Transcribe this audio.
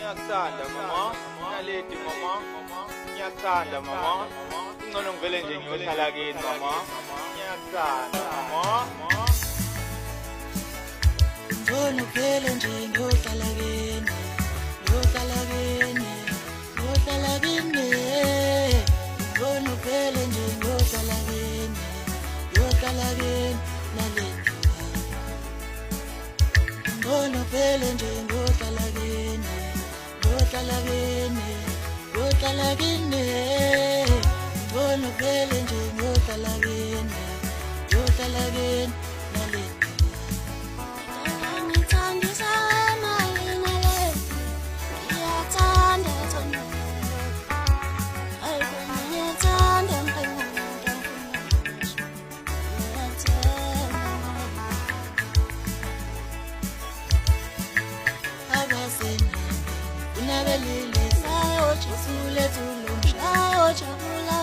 Ngiyakuthanda mama, naledi mama, ngiyakuthanda mama. Ingcono ngivele nje ngiyohlala kini mama. Ngiyakuthanda mama. Ngcono vele nje ngiyohlala kini, ngiyohlala kini, ngiyohlala kini. Ngcono vele nje ngiyohlala kini, ngiyohlala kini naledi. Ngcono vele nje ngiyohlala kini, ngiyohlala kini, ngiyohlala kini. Ngcono vele nje ngiyohlala kini, ngiyohlala kini naledi. Unabelile sayo chusule tulumshayo chakula